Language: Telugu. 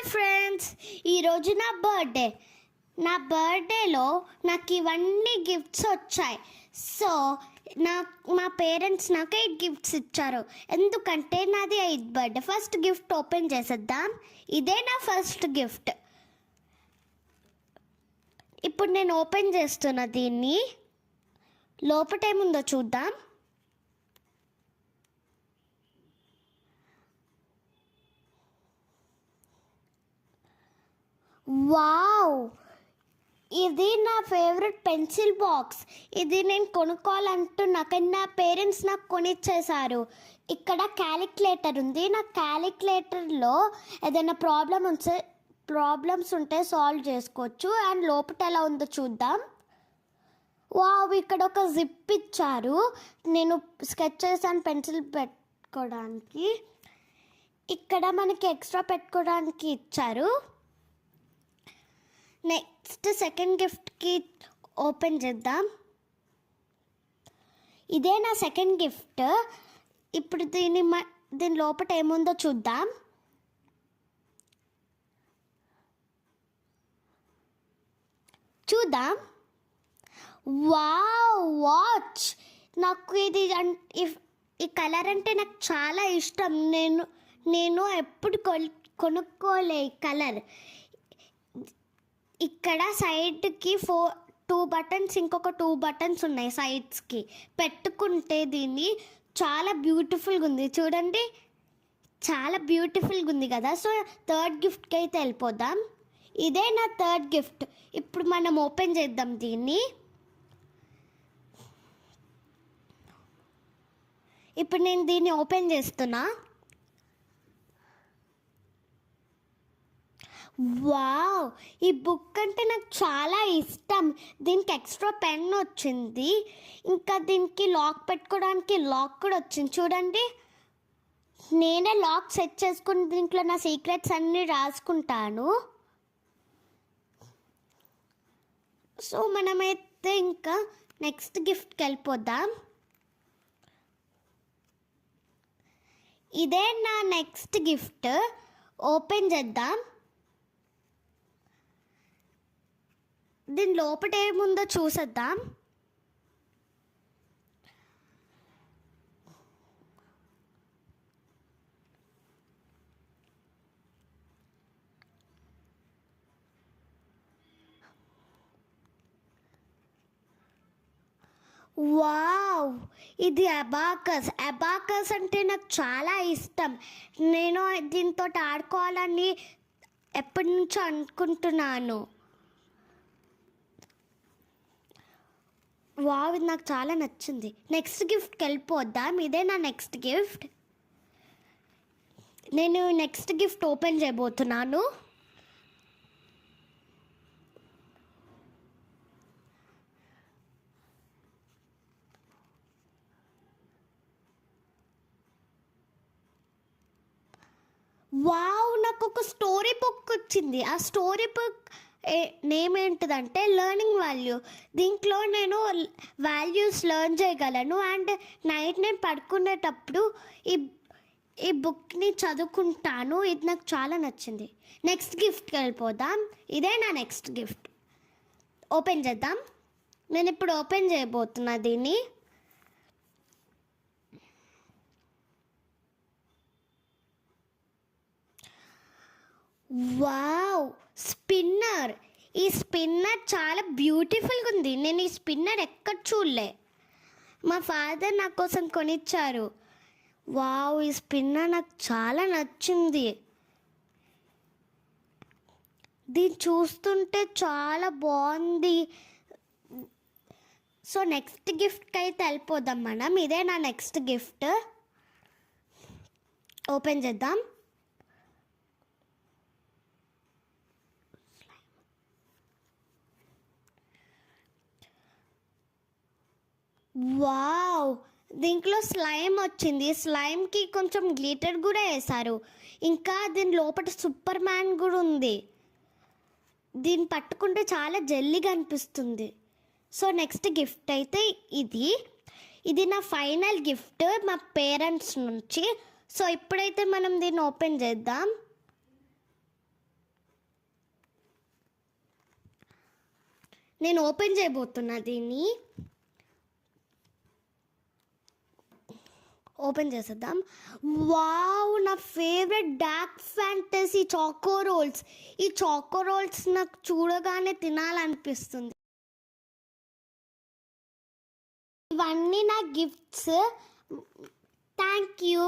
హాయ్ ఫ్రెండ్స్, ఈరోజు నా బర్త్డేలో నాకు ఇవన్నీ గిఫ్ట్స్ వచ్చాయి. సో మా పేరెంట్స్ నాకు 8 గిఫ్ట్స్ ఇచ్చారు. ఎందుకంటే నాది 8th birthday. First gift open చేసేద్దాం. ఇదే నా ఫస్ట్ గిఫ్ట్. ఇప్పుడు నేను ఓపెన్ చేస్తున్నా దీన్ని. లోపటేముందో చూద్దాం. వావ్, ఇది నా ఫేవరెట్ పెన్సిల్ బాక్స్. ఇది నేను కొనుక్కోవాలంటున్నా కానీ నా పేరెంట్స్ నాకు కొనిచ్చేశారు. ఇక్కడ క్యాలిక్యులేటర్ ఉంది. నా క్యాలిక్యులేటర్లో ఏదైనా ప్రాబ్లమ్స్ ఉంటే సాల్వ్ చేసుకోవచ్చు. అండ్ లోపల ఎలా ఉందో చూద్దాం. వావ్, ఇక్కడ ఒక జిప్ ఇచ్చారు. నేను స్కెచ్ చేశాను పెన్సిల్ పెట్టుకోవడానికి. ఇక్కడ మనకి ఎక్స్ట్రా పెట్టుకోవడానికి ఇచ్చారు. నెక్స్ట్ సెకండ్ గిఫ్ట్కి ఓపెన్ చేద్దాం. ఇదే నా సెకండ్ గిఫ్ట్. ఇప్పుడు దీని లోపల ఏముందో చూద్దాం. Wow, watch. నాకు ఈ కలర్ అంటే నాకు చాలా ఇష్టం. నేను ఎప్పుడు కొనుక్కోలే ఈ కలర్. ఇక్కడ సైడ్కి 2 బటన్స్, ఇంకొక 2 బటన్స్ ఉన్నాయి సైడ్స్కి. పెట్టుకుంటే దీన్ని చాలా బ్యూటిఫుల్గా ఉంది. చూడండి, చాలా బ్యూటిఫుల్గా ఉంది కదా. సో థర్డ్ గిఫ్ట్కి అయితే వెళ్ళిపోదాం. ఇదే నా థర్డ్ గిఫ్ట్. ఇప్పుడు మనం ఓపెన్ చేద్దాం దీన్ని. ఇప్పుడు నేను దీన్ని ఓపెన్ చేస్తున్నా. వావ్, ఈ బుక్ అంటే నాకు చాలా ఇష్టం. దీనికి ఎక్స్ట్రా పెన్ వచ్చింది. ఇంకా దీనికి లాక్ పెట్టుకోవడానికి లాక్ కూడా వచ్చింది. చూడండి, నేనే లాక్ సెట్ చేసుకుని దీంట్లో నా సీక్రెట్స్ అన్నీ రాసుకుంటాను. సో మనమైతే ఇంకా నెక్స్ట్ గిఫ్ట్కి వెళ్ళిపోదాం. ఇదే నా నెక్స్ట్ గిఫ్ట్. ఓపెన్ చేద్దాం. దీని లోపల ఏముందో చూసేద్దాం. వావ్, ఇది అబాకస్ అంటే నాకు చాలా ఇష్టం. నేను దీంతో ఆడుకోవాలని ఎప్పటి నుంచో అనుకుంటున్నాను. వావ్, ఇది నాకు చాలా నచ్చింది. నెక్స్ట్ గిఫ్ట్కి వెళ్ళిపోద్దాం. ఇదే నా నెక్స్ట్ గిఫ్ట్. నేను నెక్స్ట్ గిఫ్ట్ ఓపెన్ చేయబోతున్నాను. వావ్, నాకు ఒక స్టోరీ బుక్ వచ్చింది. ఆ స్టోరీ బుక్ నేమ్ ఏంటిదంటే లెర్నింగ్ వాల్యూ. దీంట్లో నేను వాల్యూస్ లెర్న్ చేయగలను. అండ్ నైట్ నేను పడుకునేటప్పుడు ఈ బుక్ని చదువుకుంటాను. ఇది నాకు చాలా నచ్చింది. నెక్స్ట్ గిఫ్ట్కి వెళ్ళిపోదాం. ఇదే నా నెక్స్ట్ గిఫ్ట్. ఓపెన్ చేద్దాం. నేను ఇప్పుడు ఓపెన్ చేయబోతున్నా దీన్ని. Wow, spinner. ఈ స్పిన్నర్ చాలా బ్యూటిఫుల్గా ఉంది. నేను ఈ స్పిన్నర్ ఎక్కడ చూడలే. మా ఫాదర్ నా కోసం కొనిచ్చారు. వావ్, ఈ స్పిన్నర్ నాకు చాలా నచ్చింది. దీన్ని చూస్తుంటే చాలా బాగుంది. సో నెక్స్ట్ గిఫ్ట్కి అయితే వెళ్ళిపోదాం మనం. ఇదే నా నెక్స్ట్ గిఫ్ట్. ఓపెన్ చేద్దాం. వావ్, దీంట్లో స్లైమ్ వచ్చింది. స్లైమ్కి కొంచెం గ్లిటర్ కూడా వేశారు. ఇంకా దీని లోపల సూపర్ మ్యాన్ కూడా ఉంది. దీన్ని పట్టుకుంటే చాలా జెల్లీగా అనిపిస్తుంది. సో నెక్స్ట్ గిఫ్ట్ అయితే ఇది నా ఫైనల్ గిఫ్ట్ మా పేరెంట్స్ నుంచి. సో ఇప్పుడైతే మనం దీన్ని ఓపెన్ చేద్దాం. నేను ఓపెన్ చేయబోతున్నా దీన్ని. ఓపెన్ చేసేద్దాం. వావ్, నా favourite dark fantasy choco rolls. ఈ చాకో రోల్స్ నాకు చూడగానే తినాలనిపిస్తుంది. ఇవన్నీ నా గిఫ్ట్స్. Thank you.